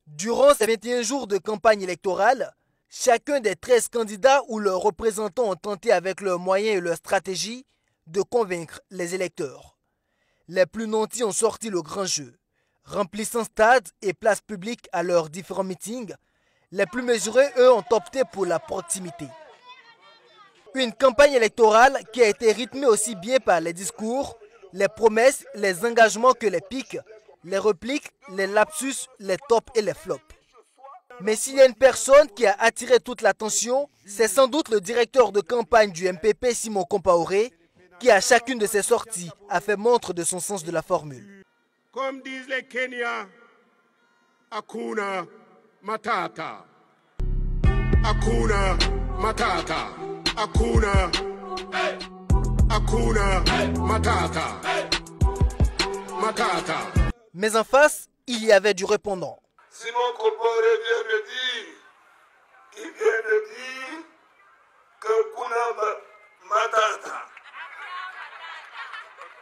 Durant ces 21 jours de campagne électorale, chacun des 13 candidats ou leurs représentants ont tenté avec leurs moyens et leurs stratégies de convaincre les électeurs. Les plus nantis ont sorti le grand jeu, remplissant stades et places publiques à leurs différents meetings. Les plus mesurés, eux, ont opté pour la proximité. Une campagne électorale qui a été rythmée aussi bien par les discours, les promesses, les engagements que les pics, les répliques, les lapsus, les tops et les flops. Mais s'il y a une personne qui a attiré toute l'attention, c'est sans doute le directeur de campagne du MPP, Simon Compaoré, qui à chacune de ses sorties a fait montre de son sens de la formule. Comme disent les Kenyans, Hakuna Matata. Hakuna Matata. Hakuna. Hakuna Matata. Matata. Mais en face, il y avait du répondant. Simon Compaoré vient de dire que Kuna Matata.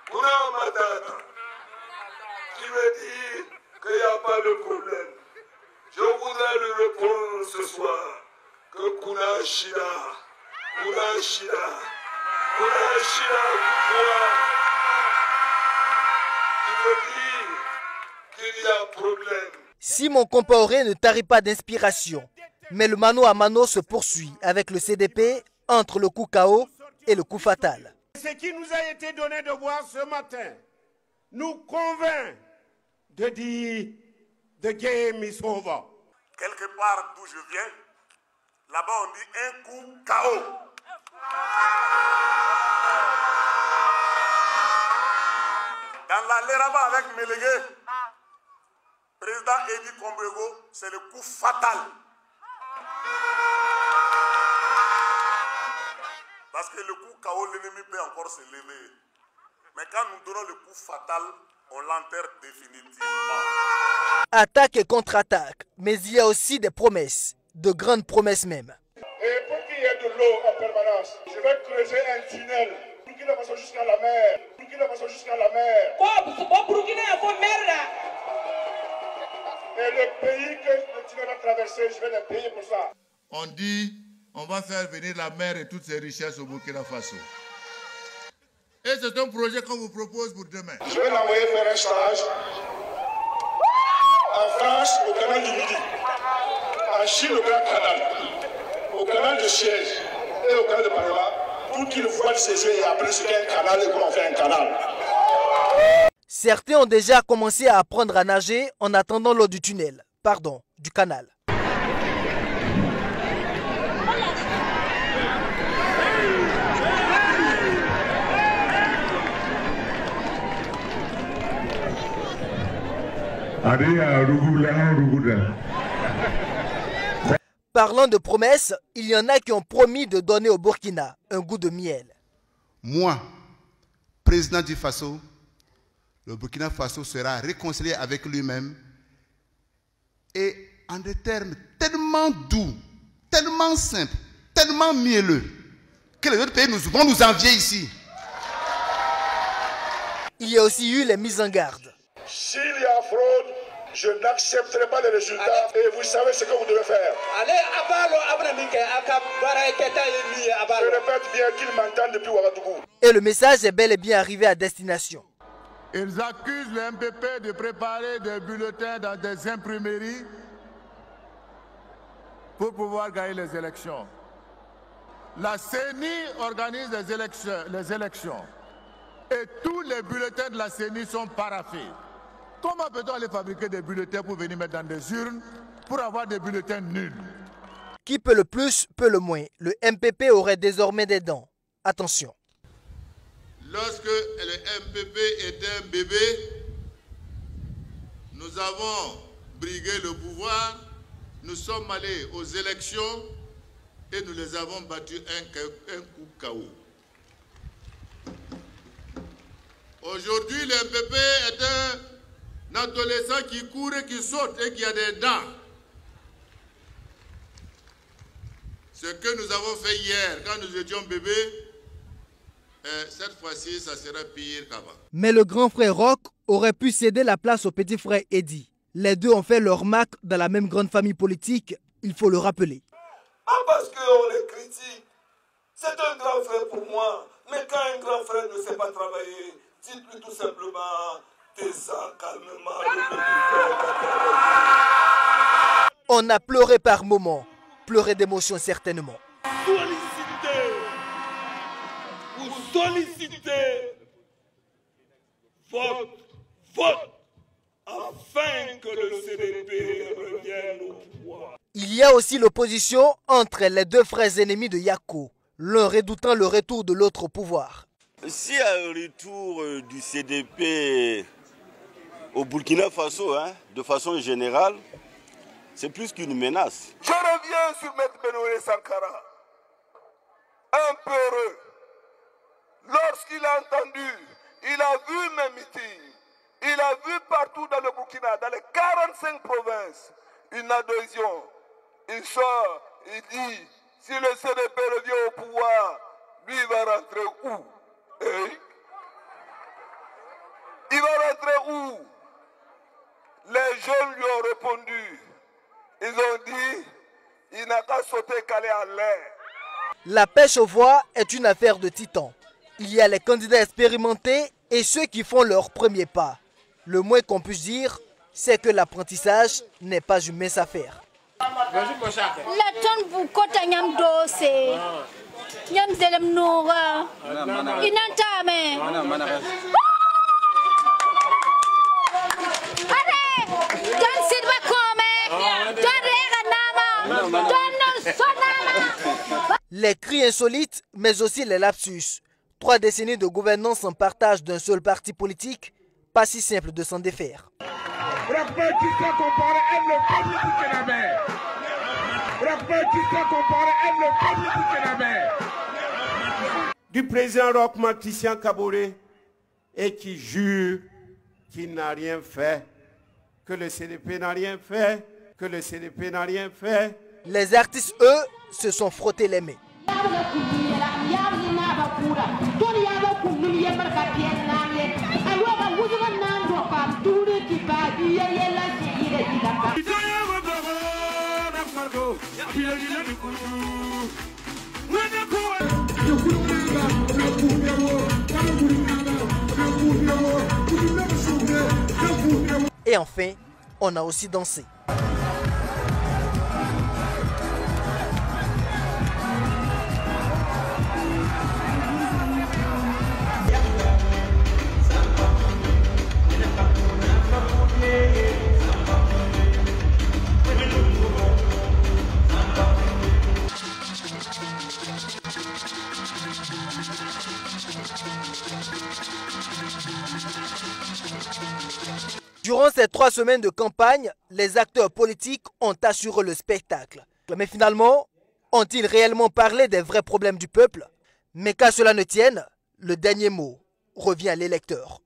Kuna Matata. Qui veut dire qu'il n'y a pas de problème. Je voudrais lui répondre ce soir que Kuna Shida, Kuna Shida, Kuna Shida, qui veut dire qu'il y a problème. Simon Compaoré ne tarit pas d'inspiration, mais le mano à mano se poursuit avec le CDP entre le coup KO et le coup fatal. Ce qui nous a été donné de voir ce matin nous convainc de dire the game is over. Quelque part d'où je viens, là-bas on dit un coup KO. Dans la Léraba avec Mélégué, président Edi Kombego, c'est le coup fatal. Parce que le coup KO, l'ennemi peut encore se lever. Mais quand nous donnons le coup fatal, on l'enterre définitivement. Attaque et contre-attaque, mais il y a aussi des promesses, de grandes promesses même. Et pour qu'il y ait de l'eau en permanence, je vais creuser un tunnel pour qu'il ne fasse jusqu'à la mer. Pour qu'il ne fasse jusqu'à la mer. Et le pays que le tunnel va traverser, je vais le payer pour ça. On dit, on va faire venir la mer et toutes ses richesses au Burkina Faso. Et c'est un projet qu'on vous propose pour demain. Je vais l'envoyer faire un stage en France, au canal du Midi, en Chine, au Grand Canal, au canal de Suez et au canal de Panama, pour qu'ils voient ses yeux et apprennent ce qu'est un canal et comment on fait un canal. Certains ont déjà commencé à apprendre à nager en attendant l'eau du tunnel, pardon, du canal. Parlant de promesses, il y en a qui ont promis de donner au Burkina un goût de miel. Moi, président du Faso, le Burkina Faso sera réconcilié avec lui-même et en des termes tellement doux, tellement simples, tellement mielleux que les autres pays vont nous envier ici. Il y a aussi eu les mises en garde. S'il y a fraude, je n'accepterai pas les résultats et vous savez ce que vous devez faire. Je répète bien qu'ils m'entendent depuis Ouagadougou. Et le message est bel et bien arrivé à destination. Ils accusent le MPP de préparer des bulletins dans des imprimeries pour pouvoir gagner les élections. La CENI organise les élections et tous les bulletins de la CENI sont paraffés. Comment peut-on aller fabriquer des bulletins pour venir mettre dans des urnes pour avoir des bulletins nuls? Qui peut le plus, peut le moins. Le MPP aurait désormais des dents. Attention. Lorsque le MPP était un bébé, nous avons brigué le pouvoir, nous sommes allés aux élections et nous les avons battus un coup KO. Aujourd'hui, le MPP est un adolescent qui court et qui saute et qui a des dents. Ce que nous avons fait hier, quand nous étions bébés, cette fois-ci, ça sera pire qu'avant. Mais le grand frère Roch aurait pu céder la place au petit frère Eddy. Les deux ont fait leur marque dans la même grande famille politique, il faut le rappeler. Parce qu'on les critique, c'est un grand frère pour moi. Mais quand un grand frère ne sait pas travailler, dites-lui tout simplement, tais-toi calmement, le petit frère va travailler. On a pleuré par moments, pleuré d'émotion certainement. Sollicitez votre vote afin que le CDP revienne au pouvoir. Il y a aussi l'opposition entre les deux frères ennemis de Yako, l'un redoutant le retour de l'autre au pouvoir. S'il y a un retour du CDP au Burkina Faso, de façon générale, c'est plus qu'une menace. Je reviens sur M. Benoît Sankara, un peu heureux. Lorsqu'il a entendu, il a vu mes meetings, il a vu partout dans le Burkina, dans les 45 provinces, une adhésion. Il sort, il dit, si le CDP revient au pouvoir, lui il va rentrer où? Il va rentrer où? Les jeunes lui ont répondu. Ils ont dit, il n'a qu'à sauter qu'aller à l'air. La pêche aux voix est une affaire de titans. Il y a les candidats expérimentés et ceux qui font leur premier pas. Le moins qu'on puisse dire, c'est que l'apprentissage n'est pas une mince affaire. Les cris insolites, mais aussi les lapsus. 3 décennies de gouvernance en partage d'un seul parti politique, pas si simple de s'en défaire. Du président Roch Marc Christian Kaboré et qui jure qu'il n'a rien fait, que le CDP n'a rien fait, que le CDP n'a rien fait. Les artistes, eux, se sont frottés les mains. Et enfin, on a aussi dansé. Durant ces 3 semaines de campagne, les acteurs politiques ont assuré le spectacle. Mais finalement, ont-ils réellement parlé des vrais problèmes du peuple? Mais qu'à cela ne tienne, le dernier mot revient à l'électeur.